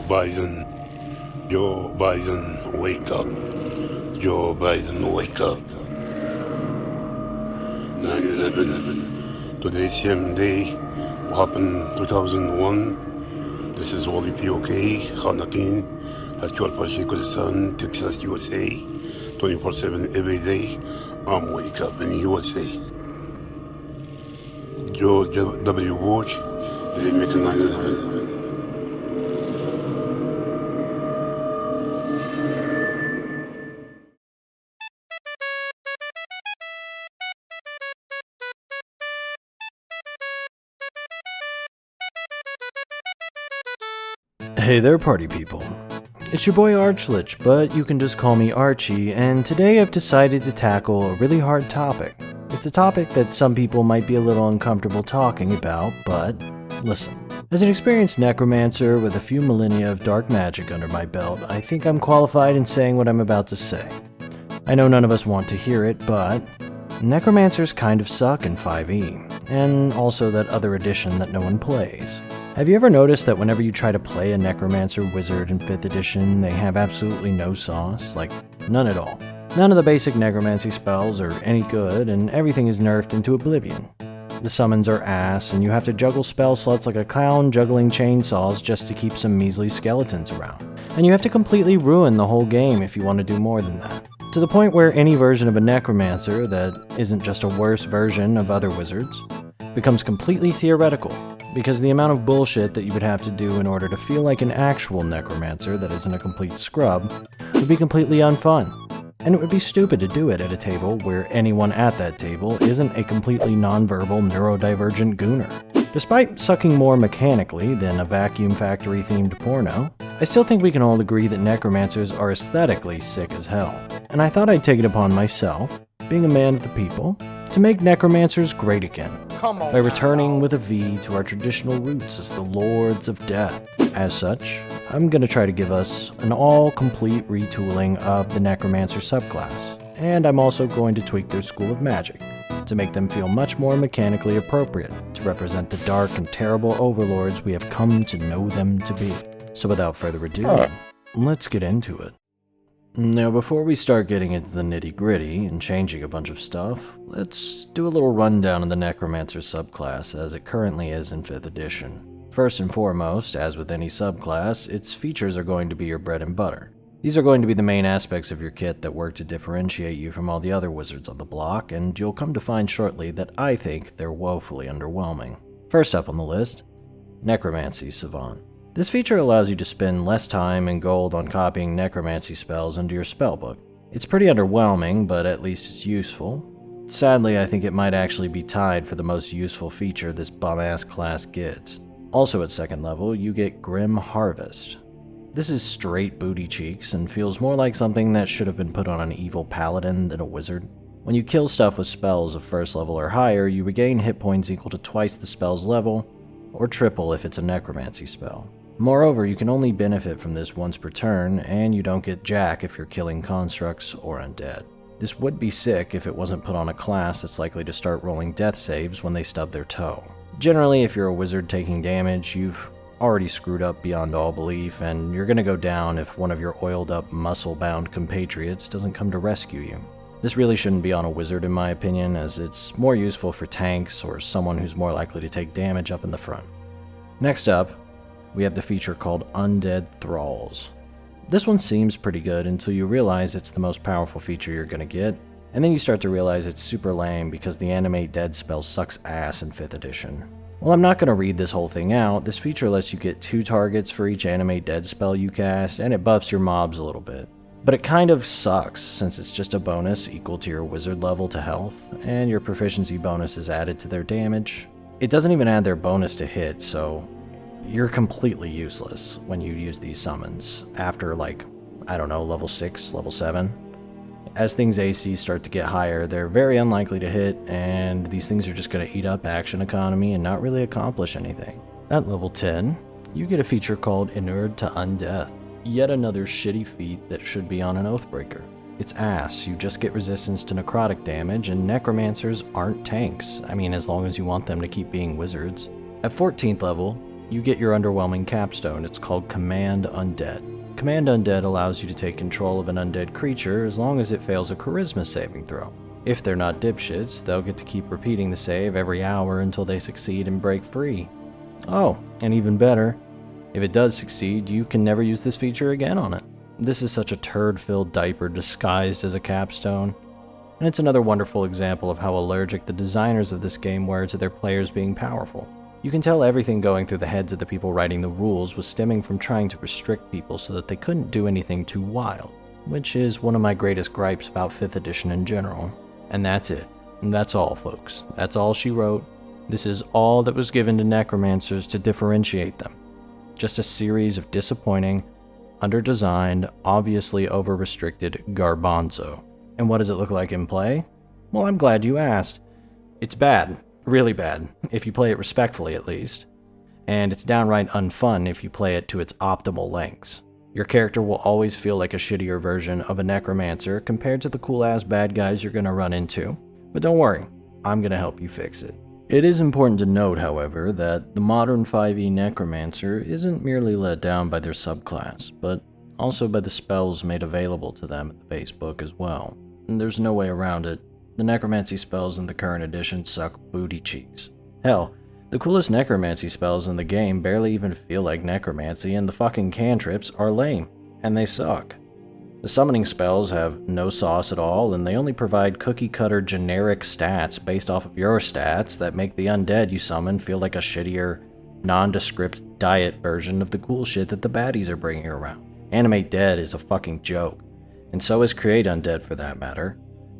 Biden. Joe Biden, wake up. Joe Biden, wake up. 9/11. Today's same day. What happened 2001. This is Wally POK, Hanakin, Actual Pacheco, Texas, USA. 24/7 every day. I'm wake up in USA. George W. Bush, they make 9/11. Hey there, party people. It's your boy Archlich, but you can just call me Archie, and today I've decided to tackle a really hard topic. It's a topic that some people might be a little uncomfortable talking about, but listen. As an experienced necromancer with a few millennia of dark magic under my belt, I think I'm qualified in saying what I'm about to say. I know none of us want to hear it, but necromancers kind of suck in 5e, and also that other edition that no one plays. Have you ever noticed that whenever you try to play a necromancer wizard in 5th edition, they have absolutely no sauce? Like, none at all. None of the basic necromancy spells are any good, and everything is nerfed into oblivion. The summons are ass, and you have to juggle spell slots like a clown juggling chainsaws just to keep some measly skeletons around. And you have to completely ruin the whole game if you want to do more than that. To the point where any version of a necromancer that isn't just a worse version of other wizards becomes completely theoretical, because the amount of bullshit that you would have to do in order to feel like an actual necromancer that isn't a complete scrub would be completely unfun. And it would be stupid to do it at a table where anyone at that table isn't a completely nonverbal neurodivergent gooner. Despite sucking more mechanically than a vacuum factory themed porno, I still think we can all agree that necromancers are aesthetically sick as hell. And I thought I'd take it upon myself, being a man of the people, to make necromancers great again, by returning with a V to our traditional roots as the Lords of Death. As such, I'm going to try to give us an all-complete retooling of the Necromancer subclass, and I'm also going to tweak their school of magic to make them feel much more mechanically appropriate to represent the dark and terrible overlords we have come to know them to be. So without further ado, let's get into it. Now, before we start getting into the nitty-gritty and changing a bunch of stuff, let's do a little rundown of the Necromancer subclass as it currently is in 5th edition. First and foremost, as with any subclass, its features are going to be your bread and butter. These are going to be the main aspects of your kit that work to differentiate you from all the other wizards on the block, and you'll come to find shortly that I think they're woefully underwhelming. First up on the list, Necromancy Savant. This feature allows you to spend less time and gold on copying necromancy spells into your spellbook. It's pretty underwhelming, but at least it's useful. Sadly, I think it might actually be tied for the most useful feature this bum-ass class gets. Also at 2nd level, you get Grim Harvest. This is straight booty cheeks and feels more like something that should have been put on an evil paladin than a wizard. When you kill stuff with spells of 1st level or higher, you regain hit points equal to twice the spell's level, or triple if it's a necromancy spell. Moreover, you can only benefit from this once per turn, and you don't get jack if you're killing constructs or undead. This would be sick if it wasn't put on a class that's likely to start rolling death saves when they stub their toe. Generally, if you're a wizard taking damage, you've already screwed up beyond all belief, and you're gonna go down if one of your oiled up, muscle-bound compatriots doesn't come to rescue you. This really shouldn't be on a wizard in my opinion, as it's more useful for tanks or someone who's more likely to take damage up in the front. Next up, we have the feature called Undead Thralls. This one seems pretty good until you realize it's the most powerful feature you're gonna get, and then you start to realize it's super lame because the Animate Dead spell sucks ass in 5th edition. While I'm not gonna read this whole thing out, this feature lets you get 2 targets for each Animate Dead spell you cast, and it buffs your mobs a little bit. But it kind of sucks, since it's just a bonus equal to your wizard level to health, and your proficiency bonus is added to their damage. It doesn't even add their bonus to hit, so you're completely useless when you use these summons after, like, I don't know, level 6, level 7. As things AC start to get higher, they're very unlikely to hit, and these things are just going to eat up action economy and not really accomplish anything. At level 10, you get a feature called Inured to Undeath. Yet another shitty feat that should be on an Oathbreaker. It's ass, you just get resistance to necrotic damage, and necromancers aren't tanks. I mean, as long as you want them to keep being wizards. At 14th level, you get your underwhelming capstone. It's called Command Undead. Command Undead allows you to take control of an undead creature as long as it fails a charisma saving throw. If they're not dipshits, they'll get to keep repeating the save every hour until they succeed and break free. Oh, and even better, if it does succeed, you can never use this feature again on it. This is such a turd-filled diaper disguised as a capstone, and it's another wonderful example of how allergic the designers of this game were to their players being powerful. You can tell everything going through the heads of the people writing the rules was stemming from trying to restrict people so that they couldn't do anything too wild, which is one of my greatest gripes about 5th edition in general. And that's it. And that's all, folks. That's all she wrote. This is all that was given to necromancers to differentiate them. Just a series of disappointing, under-designed, obviously over-restricted garbanzo. And what does it look like in play? Well, I'm glad you asked. It's bad. Really bad, if you play it respectfully at least. And it's downright unfun if you play it to its optimal lengths. Your character will always feel like a shittier version of a necromancer compared to the cool-ass bad guys you're gonna run into. But don't worry, I'm gonna help you fix it. It is important to note, however, that the modern 5e necromancer isn't merely let down by their subclass, but also by the spells made available to them at the base book as well. And there's no way around it. The necromancy spells in the current edition suck booty cheeks. Hell, the coolest necromancy spells in the game barely even feel like necromancy, and the fucking cantrips are lame, and they suck. The summoning spells have no sauce at all, and they only provide cookie-cutter generic stats based off of your stats that make the undead you summon feel like a shittier, nondescript diet version of the cool shit that the baddies are bringing around. Animate Dead is a fucking joke, and so is Create Undead for that matter.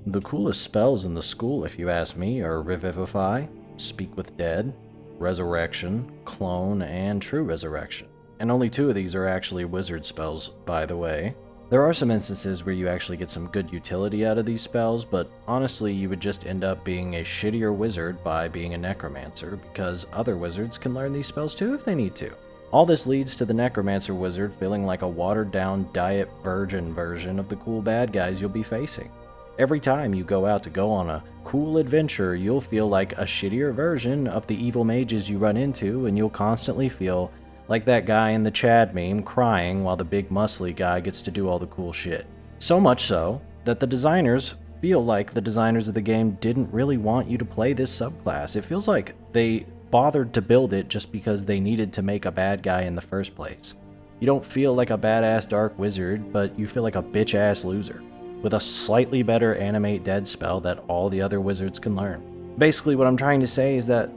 The coolest spells in the school, if you ask me, are Revivify, Speak with Dead, Resurrection, Clone, and True Resurrection. And only 2 of these are actually wizard spells, by the way. There are some instances where you actually get some good utility out of these spells, but honestly you would just end up being a shittier wizard by being a necromancer, because other wizards can learn these spells too if they need to. All this leads to the necromancer wizard feeling like a watered-down diet virgin version of the cool bad guys you'll be facing. Every time you go out to go on a cool adventure, you'll feel like a shittier version of the evil mages you run into, and you'll constantly feel like that guy in the Chad meme crying while the big muscly guy gets to do all the cool shit. So much so that the designers feel like the designers of the game didn't really want you to play this subclass. It feels like they bothered to build it just because they needed to make a bad guy in the first place. You don't feel like a badass dark wizard, but you feel like a bitch-ass loser, with a slightly better Animate Dead spell that all the other wizards can learn. Basically what I'm trying to say is that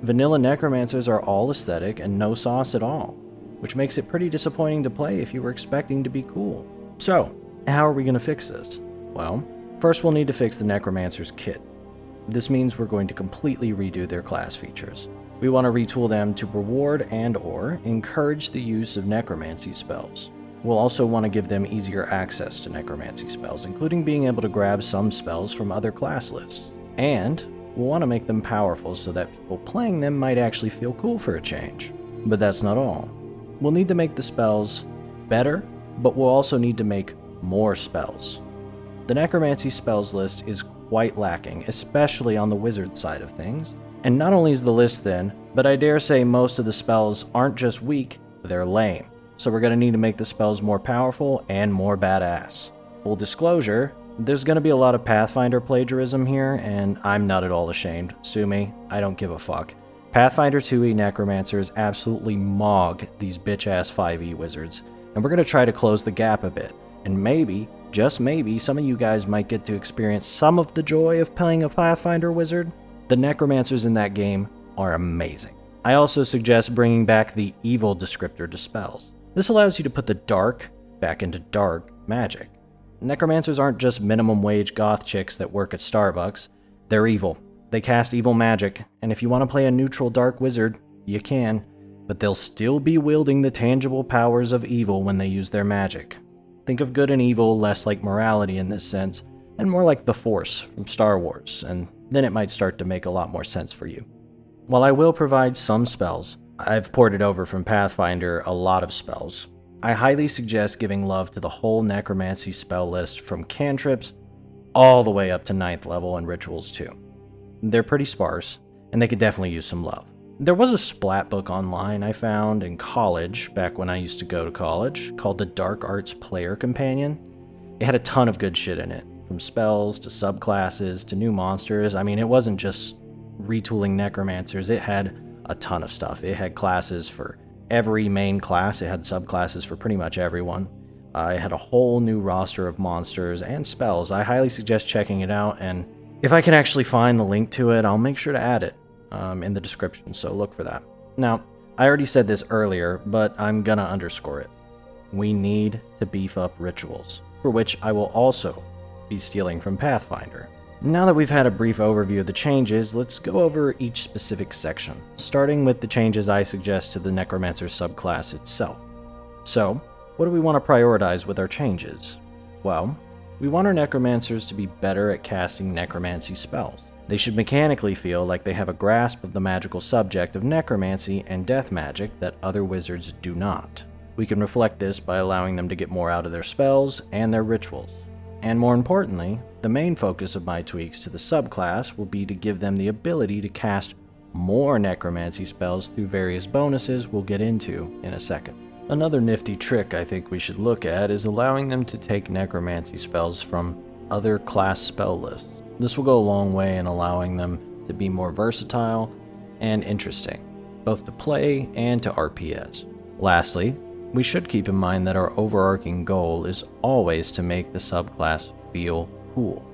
vanilla necromancers are all aesthetic and no sauce at all, which makes it pretty disappointing to play if you were expecting to be cool. So, how are we going to fix this? Well, first we'll need to fix the necromancer's kit. This means we're going to completely redo their class features. We want to retool them to reward and/or encourage the use of necromancy spells. We'll also want to give them easier access to necromancy spells, including being able to grab some spells from other class lists. And we'll want to make them powerful so that people playing them might actually feel cool for a change. But that's not all. We'll need to make the spells better, but we'll also need to make more spells. The necromancy spells list is quite lacking, especially on the wizard side of things. And not only is the list thin, but I dare say most of the spells aren't just weak, they're lame. So we're going to need to make the spells more powerful and more badass. Full disclosure, there's going to be a lot of Pathfinder plagiarism here, and I'm not at all ashamed. Sue me, I don't give a fuck. Pathfinder 2e necromancers absolutely mog these bitch-ass 5e wizards, and we're going to try to close the gap a bit. And maybe, just maybe, some of you guys might get to experience some of the joy of playing a Pathfinder wizard. The necromancers in that game are amazing. I also suggest bringing back the evil descriptor to spells. This allows you to put the dark back into dark magic. Necromancers aren't just minimum wage goth chicks that work at Starbucks. They're evil. They cast evil magic, and if you want to play a neutral dark wizard, you can, but they'll still be wielding the tangible powers of evil when they use their magic. Think of good and evil less like morality in this sense, and more like the Force from Star Wars, and then it might start to make a lot more sense for you. While I will provide some spells, I've ported over from Pathfinder a lot of spells. I highly suggest giving love to the whole necromancy spell list from cantrips all the way up to 9th level and rituals too. They're pretty sparse, and they could definitely use some love. There was a splat book online I found in college, back when I used to go to college, called the Dark Arts Player Companion. It had a ton of good shit in it, from spells to subclasses to new monsters. I mean, it wasn't just retooling necromancers, it had a ton of stuff. It had classes for every main class, it had subclasses for pretty much everyone. It had a whole new roster of monsters and spells. I highly suggest checking it out, and if I can actually find the link to it, I'll make sure to add it in the description, so look for that. Now, I already said this earlier, but I'm gonna underscore it. We need to beef up rituals, for which I will also be stealing from Pathfinder. Now that we've had a brief overview of the changes, let's go over each specific section, starting with the changes I suggest to the Necromancer subclass itself. So, what do we want to prioritize with our changes? Well, we want our Necromancers to be better at casting Necromancy spells. They should mechanically feel like they have a grasp of the magical subject of Necromancy and Death Magic that other wizards do not. We can reflect this by allowing them to get more out of their spells and their rituals. And more importantly, the main focus of my tweaks to the subclass will be to give them the ability to cast more Necromancy spells through various bonuses we'll get into in a second. Another nifty trick I think we should look at is allowing them to take Necromancy spells from other class spell lists. This will go a long way in allowing them to be more versatile and interesting, both to play and to RPS. Lastly, we should keep in mind that our overarching goal is always to make the subclass feel cool.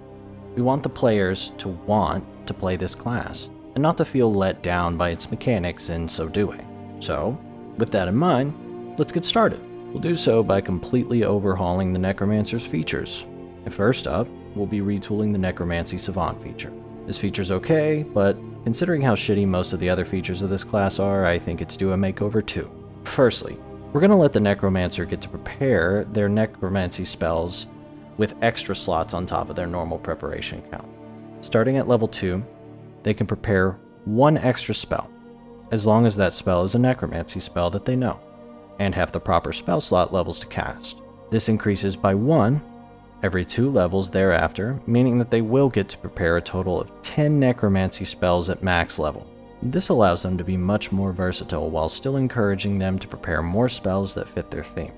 We want the players to want to play this class, and not to feel let down by its mechanics in so doing. So, with that in mind, let's get started. We'll do so by completely overhauling the Necromancer's features. And first up, we'll be retooling the Necromancy Savant feature. This feature's okay, but considering how shitty most of the other features of this class are, I think it's due a makeover too. Firstly, we're going to let the Necromancer get to prepare their Necromancy spells with extra slots on top of their normal preparation count. Starting at level 2, they can prepare one extra spell, as long as that spell is a Necromancy spell that they know, and have the proper spell slot levels to cast. This increases by 1 every 2 levels thereafter, meaning that they will get to prepare a total of 10 Necromancy spells at max level. This allows them to be much more versatile while still encouraging them to prepare more spells that fit their theme.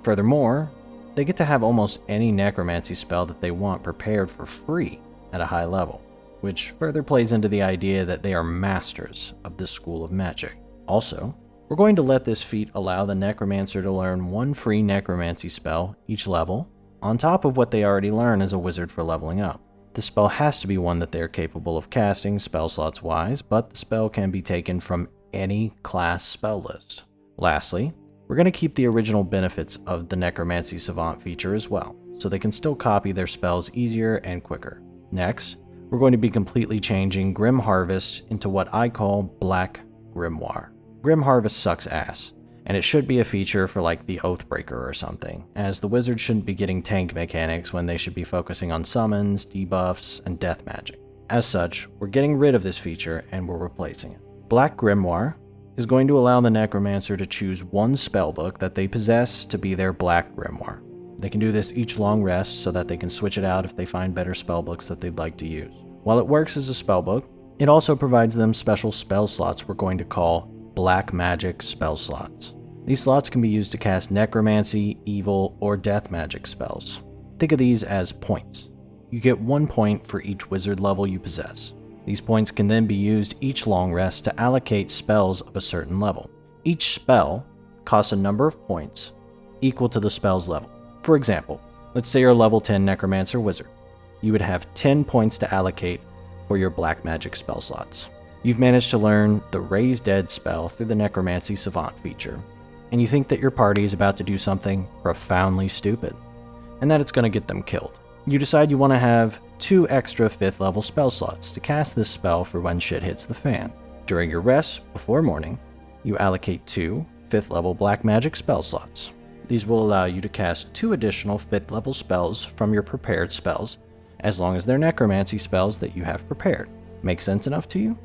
Furthermore, they get to have almost any Necromancy spell that they want prepared for free at a high level, which further plays into the idea that they are masters of this school of magic. Also, we're going to let this feat allow the Necromancer to learn one free Necromancy spell each level, on top of what they already learn as a wizard for leveling up. The spell has to be one that they are capable of casting spell slots wise, but the spell can be taken from any class spell list. Lastly, we're going to keep the original benefits of the Necromancy Savant feature as well, so they can still copy their spells easier and quicker. Next, we're going to be completely changing Grim Harvest into what I call Black Grimoire. Grim Harvest sucks ass, and it should be a feature for like the Oathbreaker or something, as the wizard shouldn't be getting tank mechanics when they should be focusing on summons, debuffs, and death magic. As such, we're getting rid of this feature and we're replacing it. Black Grimoire is going to allow the Necromancer to choose one spellbook that they possess to be their Black Grimoire. They can do this each long rest so that they can switch it out if they find better spellbooks that they'd like to use. While it works as a spellbook, it also provides them special spell slots we're going to call Black Magic spell slots. These slots can be used to cast Necromancy, Evil, or Death Magic spells. Think of these as points. You get 1 point for each wizard level you possess. These points can then be used each long rest to allocate spells of a certain level. Each spell costs a number of points equal to the spell's level. For example, let's say you're a level 10 Necromancer wizard. You would have 10 points to allocate for your Black Magic spell slots. You've managed to learn the Raise Dead spell through the Necromancy Savant feature, and you think that your party is about to do something profoundly stupid, and that it's going to get them killed. You decide you want to have 2 extra 5th level spell slots to cast this spell for when shit hits the fan. During your rest, before morning, you allocate 2 5th level Black Magic spell slots. These will allow you to cast 2 additional 5th level spells from your prepared spells, as long as they're Necromancy spells that you have prepared. Make sense enough to you?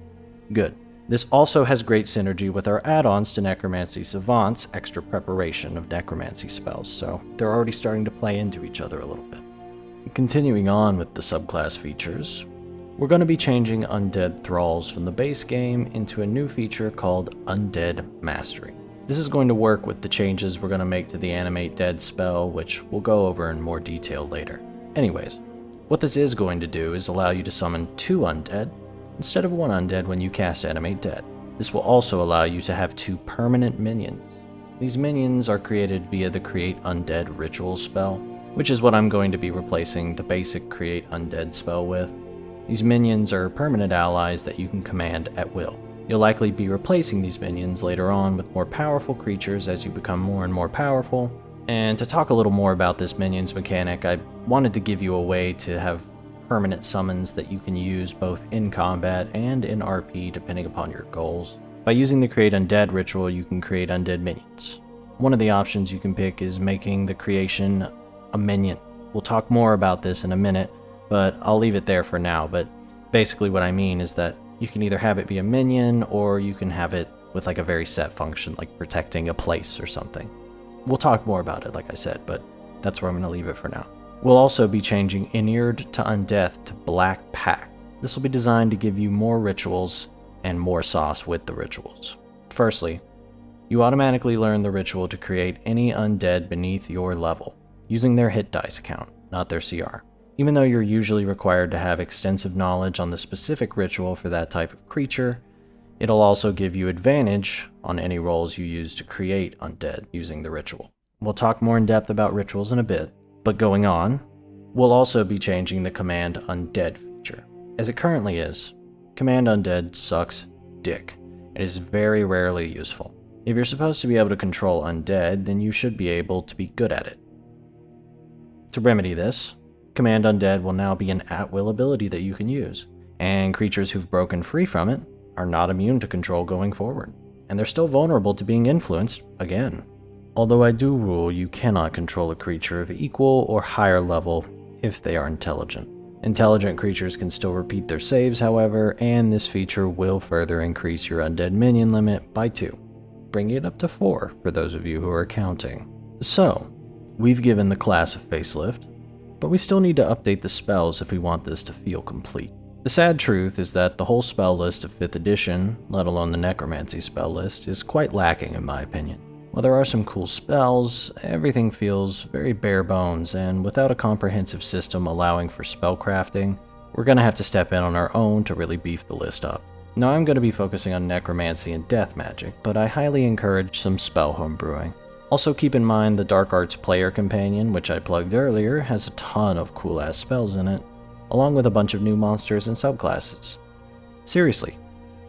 Good. This also has great synergy with our add-ons to Necromancy Savant's extra preparation of Necromancy spells, so they're already starting to play into each other a little bit. Continuing on with the subclass features, we're going to be changing Undead Thralls from the base game into a new feature called Undead Mastery. This is going to work with the changes we're going to make to the Animate Dead spell, which we'll go over in more detail later. Anyways, what this is going to do is allow you to summon 2 undead instead of 1 undead when you cast Animate Dead. This will also allow you to have 2 permanent minions. These minions are created via the Create Undead Ritual spell, which is what I'm going to be replacing the basic Create Undead spell with. These minions are permanent allies that you can command at will. You'll likely be replacing these minions later on with more powerful creatures as you become more and more powerful. And to talk a little more about this minions mechanic, I wanted to give you a way to have permanent summons that you can use both in combat and in RP depending upon your goals. By using the Create Undead ritual, you can create undead minions. One of the options you can pick is making the creation a minion. We'll talk more about this in a minute, but I'll leave it there for now. But basically what I mean is that you can either have it be a minion, or you can have it with like a very set function, like protecting a place or something. We'll talk more about it, like I said, but that's where I'm going to leave it for now. We'll also be changing Inured to Undeath to Black Pact. This will be designed to give you more rituals and more sauce with the rituals. Firstly, you automatically learn the ritual to create any undead beneath your level, using their hit dice count, not their CR. Even though you're usually required to have extensive knowledge on the specific ritual for that type of creature, it'll also give you advantage on any rolls you use to create undead using the ritual. We'll talk more in depth about rituals in a bit, but going on, we'll also be changing the Command Undead feature. As it currently is, Command Undead sucks dick. It is very rarely useful. If you're supposed to be able to control undead, then you should be able to be good at it. To remedy this, Command Undead will now be an at-will ability that you can use, and creatures who've broken free from it are not immune to control going forward, and they're still vulnerable to being influenced again. Although I do rule you cannot control a creature of equal or higher level if they are intelligent. Intelligent creatures can still repeat their saves, however, and this feature will further increase your undead minion limit by 2, bringing it up to 4 for those of you who are counting. So, we've given the class a facelift, but we still need to update the spells if we want this to feel complete. The sad truth is that the whole spell list of 5th edition, let alone the Necromancy spell list, is quite lacking in my opinion. While there are some cool spells, everything feels very bare bones, and without a comprehensive system allowing for spell crafting, we're going to have to step in on our own to really beef the list up. Now I'm going to be focusing on Necromancy and Death Magic, but I highly encourage some spell homebrewing. Also keep in mind the Dark Arts Player Companion, which I plugged earlier, has a ton of cool ass spells in it, along with a bunch of new monsters and subclasses. Seriously,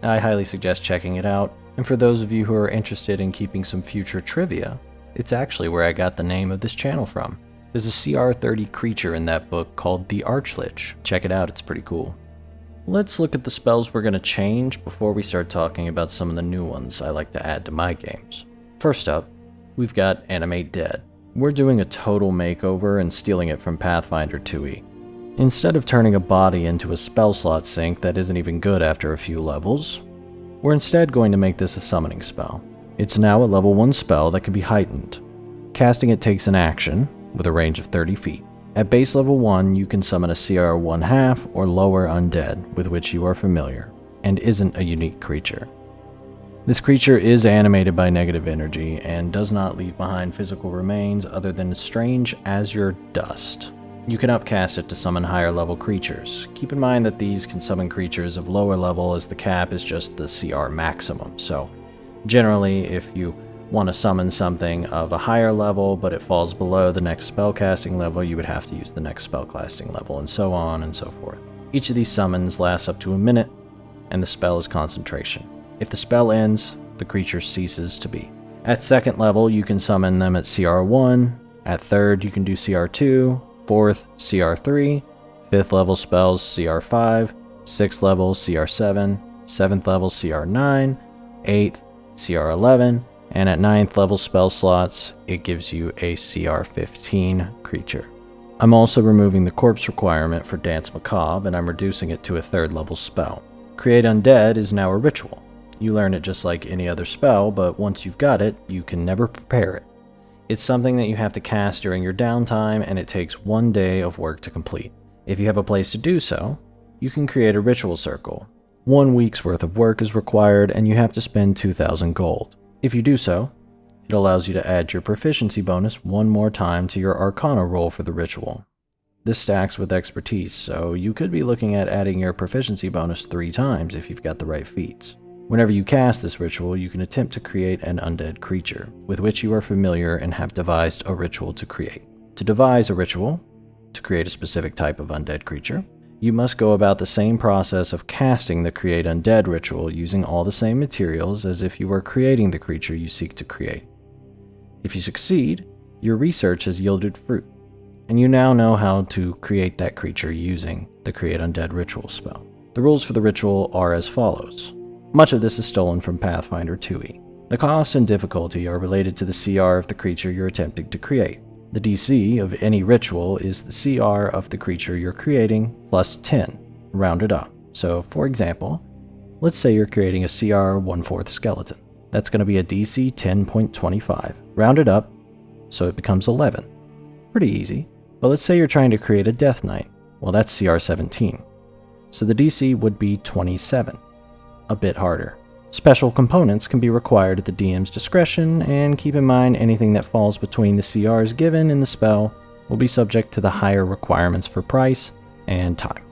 I highly suggest checking it out, and for those of you who are interested in keeping some future trivia, it's actually where I got the name of this channel from. There's a CR 30 creature in that book called the ARCHIE. Check it out, it's pretty cool. Let's look at the spells we're going to change before we start talking about some of the new ones I like to add to my games. First up, we've got Animate Dead. We're doing a total makeover and stealing it from Pathfinder 2e. Instead of turning a body into a spell slot sink that isn't even good after a few levels, we're instead going to make this a summoning spell. It's now a level 1 spell that can be heightened. Casting it takes an action, with a range of 30 feet. At base level 1, you can summon a CR 1/2 or lower undead with which you are familiar, and isn't a unique creature. This creature is animated by negative energy, and does not leave behind physical remains other than strange azure dust. You can upcast it to summon higher level creatures. Keep in mind that these can summon creatures of lower level, as the cap is just the CR maximum, so generally if you want to summon something of a higher level but it falls below the next spellcasting level, you would have to use the next spellcasting level, and so on and so forth. Each of these summons lasts up to a minute, and the spell is concentration. If the spell ends, the creature ceases to be. At 2nd level, you can summon them at CR 1, at 3rd you can do CR 2, 4th, CR 3, 5th level spells CR 5, 6th level CR 7, 7th level CR 9, 8th CR 11, and at 9th level spell slots, it gives you a CR 15 creature. I'm also removing the corpse requirement for Dance Macabre, and I'm reducing it to a 3rd level spell. Create Undead is now a ritual. You learn it just like any other spell, but once you've got it, you can never prepare it. It's something that you have to cast during your downtime, and it takes 1 day of work to complete. If you have a place to do so, you can create a ritual circle. 1 week's worth of work is required, and you have to spend 2,000 gold. If you do so, it allows you to add your proficiency bonus one more time to your Arcana roll for the ritual. This stacks with expertise, so you could be looking at adding your proficiency bonus 3 times if you've got the right feats. Whenever you cast this ritual, you can attempt to create an undead creature, with which you are familiar and have devised a ritual to create. To devise a ritual, to create a specific type of undead creature, you must go about the same process of casting the Create Undead ritual using all the same materials as if you were creating the creature you seek to create. If you succeed, your research has yielded fruit, and you now know how to create that creature using the Create Undead ritual spell. The rules for the ritual are as follows. Much of this is stolen from Pathfinder 2e. The cost and difficulty are related to the CR of the creature you're attempting to create. The DC of any ritual is the CR of the creature you're creating plus 10, rounded up. So, for example, let's say you're creating a CR 1/4 skeleton. That's going to be a DC 10.25, rounded up, so it becomes 11. Pretty easy. But let's say you're trying to create a Death Knight. Well, that's CR 17. So the DC would be 27. A bit harder. Special components can be required at the DM's discretion, and keep in mind anything that falls between the CRs given in the spell will be subject to the higher requirements for price and time.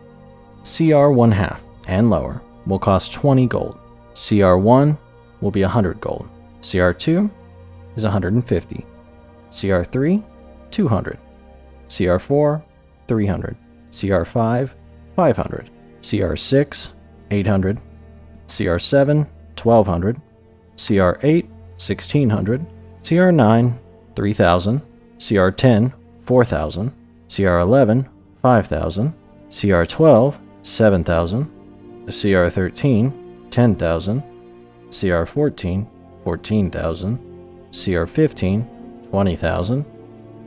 CR 1/2 and lower will cost 20 gold. CR 1 will be 100 gold. CR 2 is 150. CR 3, 200. CR 4, 300. CR 5, 500. CR 6, 800. CR 7, 1200. CR 8, 1600. CR 9, 3000. CR 10, 4000. CR 11, 5000. CR 12, 7000. CR 13, 10,000. CR 14, 14,000. CR 15, 20,000.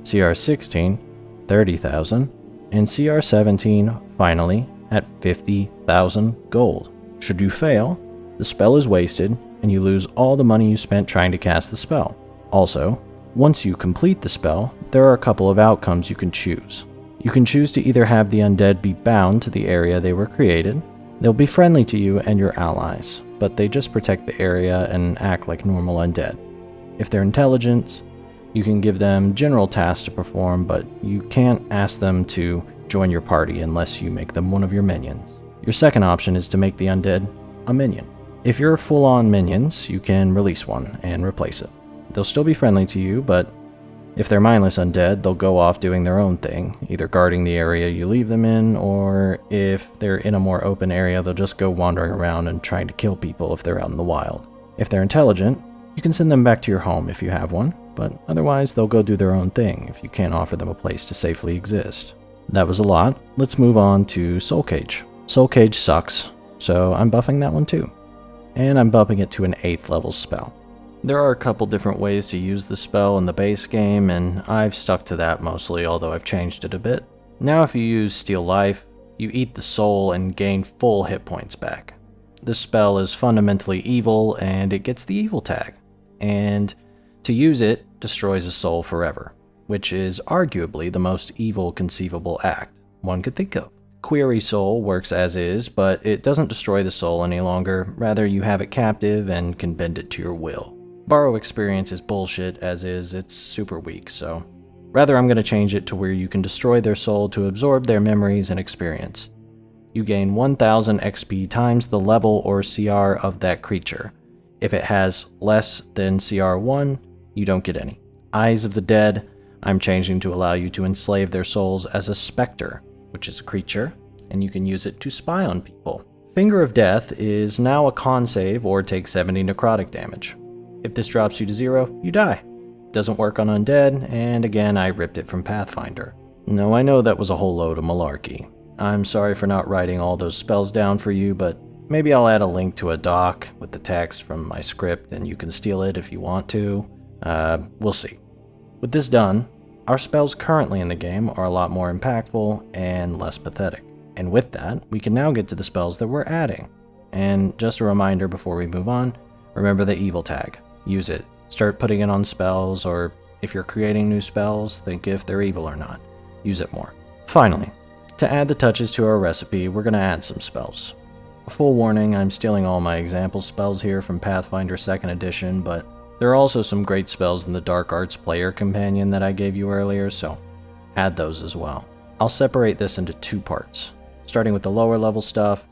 CR 16, 30,000. And CR 17, finally, at 50,000 gold. Should you fail, the spell is wasted, and you lose all the money you spent trying to cast the spell. Also, once you complete the spell, there are a couple of outcomes you can choose. You can choose to either have the undead be bound to the area they were created. They'll be friendly to you and your allies, but they just protect the area and act like normal undead. If they're intelligent, you can give them general tasks to perform, but you can't ask them to join your party unless you make them one of your minions. Your second option is to make the undead a minion. If you're full-on minions, you can release one and replace it. They'll still be friendly to you, but if they're mindless undead, they'll go off doing their own thing, either guarding the area you leave them in, or if they're in a more open area, they'll just go wandering around and trying to kill people if they're out in the wild. If they're intelligent, you can send them back to your home if you have one, but otherwise they'll go do their own thing if you can't offer them a place to safely exist. That was a lot. Let's move on to Soul Cage. Soul Cage sucks, so I'm buffing that one too. And I'm bumping it to an 8th level spell. There are a couple different ways to use the spell in the base game, and I've stuck to that mostly, although I've changed it a bit. Now if you use Steal Life, you eat the soul and gain full hit points back. This spell is fundamentally evil, and it gets the evil tag. And to use it, destroys a soul forever, which is arguably the most evil conceivable act one could think of. Query Soul works as is, but it doesn't destroy the soul any longer, rather you have it captive and can bend it to your will. Borrow Experience is bullshit as is, it's super weak, so rather I'm going to change it to where you can destroy their soul to absorb their memories and experience. You gain 1000 XP times the level or CR of that creature. If it has less than CR 1, you don't get any. Eyes of the Dead, I'm changing to allow you to enslave their souls as a specter, which is a creature, and you can use it to spy on people. Finger of Death is now a con save or take 70 necrotic damage. If this drops you to 0, you die. Doesn't work on undead, and again I ripped it from Pathfinder. No, I know that was a whole load of malarkey. I'm sorry for not writing all those spells down for you, but maybe I'll add a link to a doc with the text from my script and you can steal it if you want to. We'll see. With this done, our spells currently in the game are a lot more impactful and less pathetic. And with that, we can now get to the spells that we're adding. And just a reminder before we move on, remember the evil tag. Use it. Start putting it on spells, or if you're creating new spells, think if they're evil or not. Use it more. Finally, To add the touches to our recipe, we're going to add some spells. Full warning, I'm stealing all my example spells here from Pathfinder 2nd Edition, but there are also some great spells in the Dark Arts player companion that I gave you earlier, so add those as well. I'll separate this into 2 parts, starting with the lower level stuff,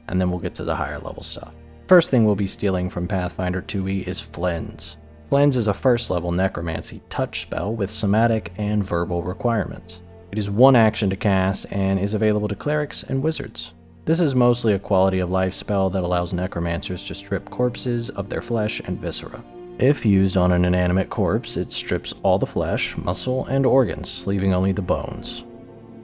and then we'll get to the higher level stuff. First thing we'll be stealing from Pathfinder 2e is Flens. Flens is a first level necromancy touch spell with somatic and verbal requirements. It is 1 action to cast and is available to clerics and wizards. This is mostly a quality of life spell that allows necromancers to strip corpses of their flesh and viscera. If used on an inanimate corpse, it strips all the flesh, muscle, and organs, leaving only the bones.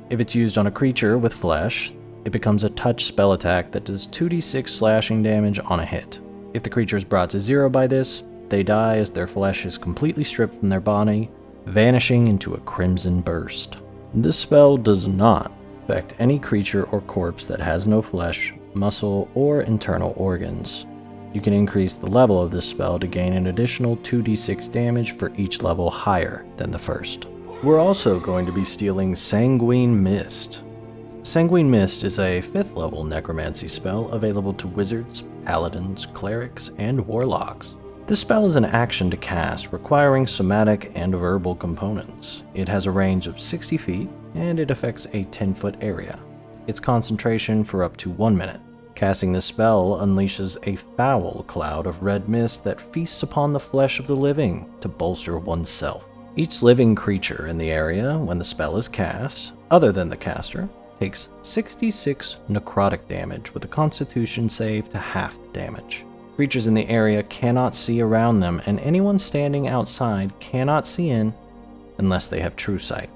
If it's used on a creature with flesh, it becomes a touch spell attack that does 2d6 slashing damage on a hit. If the creature is brought to 0 by this, they die as their flesh is completely stripped from their body, vanishing into a crimson burst. This spell does not affect any creature or corpse that has no flesh, muscle, or internal organs. You can increase the level of this spell to gain an additional 2d6 damage for each level higher than the first. We're also going to be stealing Sanguine Mist. Sanguine Mist is a 5th level necromancy spell available to wizards, paladins, clerics, and warlocks. This spell is an action to cast, requiring somatic and verbal components. It has a range of 60 feet, and it affects a 10-foot area. Its concentration for up to 1 minute. Casting this spell unleashes a foul cloud of red mist that feasts upon the flesh of the living to bolster oneself. Each living creature in the area, when the spell is cast, other than the caster, takes 66 necrotic damage with a constitution save to half the damage. Creatures in the area cannot see around them, and anyone standing outside cannot see in unless they have true sight.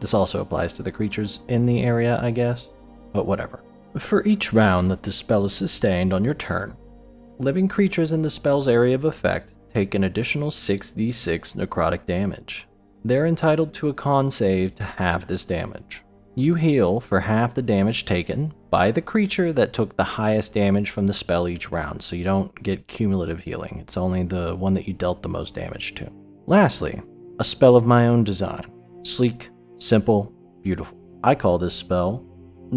This also applies to the creatures in the area, I guess, but whatever. For each round that the spell is sustained on your turn, living creatures in the spell's area of effect take an additional 6d6 necrotic damage. They're entitled to a con save to halve this damage. You heal for half the damage taken by the creature that took the highest damage from the spell each round, so you don't get cumulative healing. It's only the one that you dealt the most damage to. Lastly, a spell of my own design. Sleek, simple, beautiful. I call this spell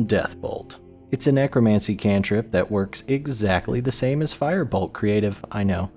Death Bolt. It's a necromancy cantrip that works exactly the same as Firebolt creative, I know,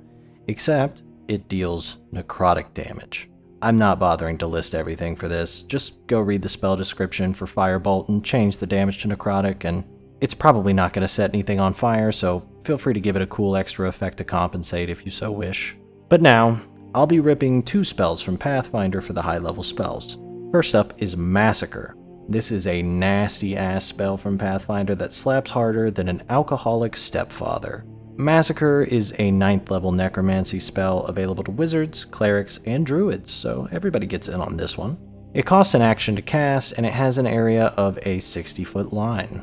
except it deals necrotic damage. I'm not bothering to list everything for this, just go read the spell description for Firebolt and change the damage to necrotic, and it's probably not going to set anything on fire, so feel free to give it a cool extra effect to compensate if you so wish. But now, I'll be ripping 2 spells from Pathfinder for the high level spells. First up is Massacre. This is a nasty ass spell from Pathfinder that slaps harder than an alcoholic stepfather. Massacre is a 9th level necromancy spell available to wizards, clerics, and druids, so everybody gets in on this one. It costs an action to cast, and it has an area of a 60-foot line.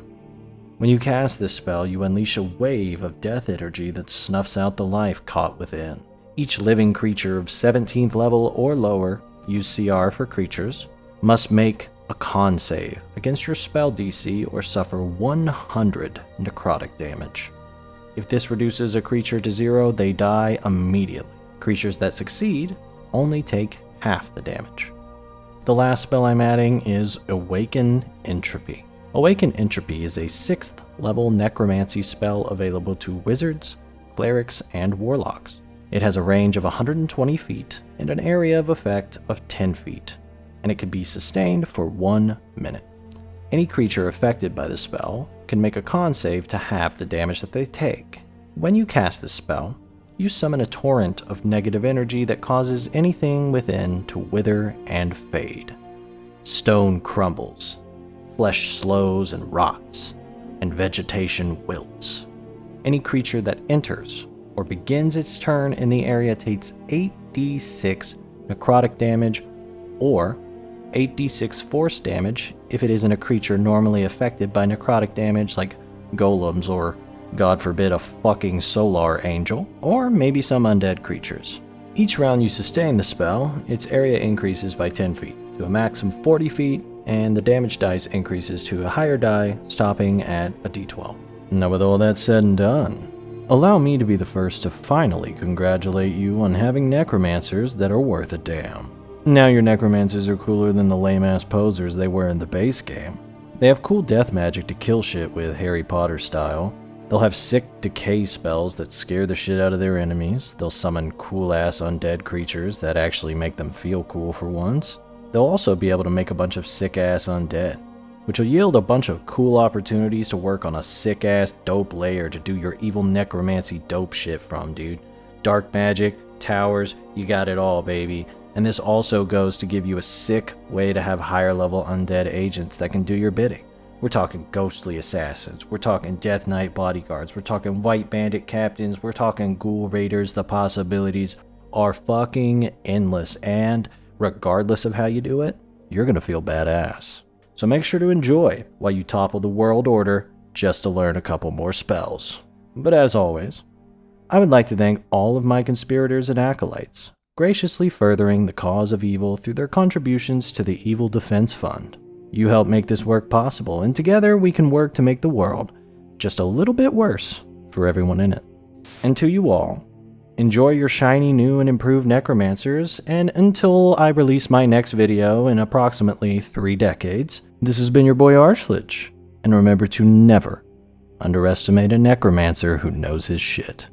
When you cast this spell, you unleash a wave of death energy that snuffs out the life caught within. Each living creature of 17th level or lower, use CR for creatures, must make a con save against your spell DC or suffer 100 necrotic damage. If this reduces a creature to 0, they die immediately. Creatures that succeed only take half the damage. The last spell I'm adding is Awaken Entropy. Awaken Entropy is a 6th level necromancy spell available to wizards, clerics, and warlocks. It has a range of 120 feet and an area of effect of 10 feet, and it can be sustained for 1 minute. Any creature affected by the spell can make a con save to halve the damage that they take. When you cast this spell, you summon a torrent of negative energy that causes anything within to wither and fade. Stone crumbles, flesh slows and rots, and vegetation wilts. Any creature that enters or begins its turn in the area takes 8d6 necrotic damage or 8d6 force damage if it isn't a creature normally affected by necrotic damage like golems or, God forbid, a fucking solar angel, or maybe some undead creatures. Each round you sustain the spell, its area increases by 10 feet to a maximum 40 feet, and the damage dice increases to a higher die, stopping at a d12. Now with all that said and done, allow me to be the first to finally congratulate you on having necromancers that are worth a damn. Now your necromancers are cooler than the lame-ass posers they were in the base game. They have cool death magic to kill shit with Harry Potter style. They'll have sick decay spells that scare the shit out of their enemies. They'll summon cool-ass undead creatures that actually make them feel cool for once. They'll also be able to make a bunch of sick-ass undead, which will yield a bunch of cool opportunities to work on a sick-ass dope layer to do your evil necromancy dope shit from, dude. Dark magic, towers, you got it all, baby. And this also goes to give you a sick way to have higher level undead agents that can do your bidding. We're talking ghostly assassins, we're talking Death Knight bodyguards, we're talking white bandit captains, we're talking ghoul raiders. The possibilities are fucking endless, and regardless of how you do it, you're gonna feel badass. So make sure to enjoy while you topple the world order just to learn a couple more spells. But as always, I would like to thank all of my conspirators and acolytes, graciously furthering the cause of evil through their contributions to the Evil Defense Fund. You help make this work possible, and together we can work to make the world just a little bit worse for everyone in it. And to you all, enjoy your shiny new and improved necromancers, and until I release my next video in approximately 3 decades, this has been your boy ARCHIE, and remember to never underestimate a necromancer who knows his shit.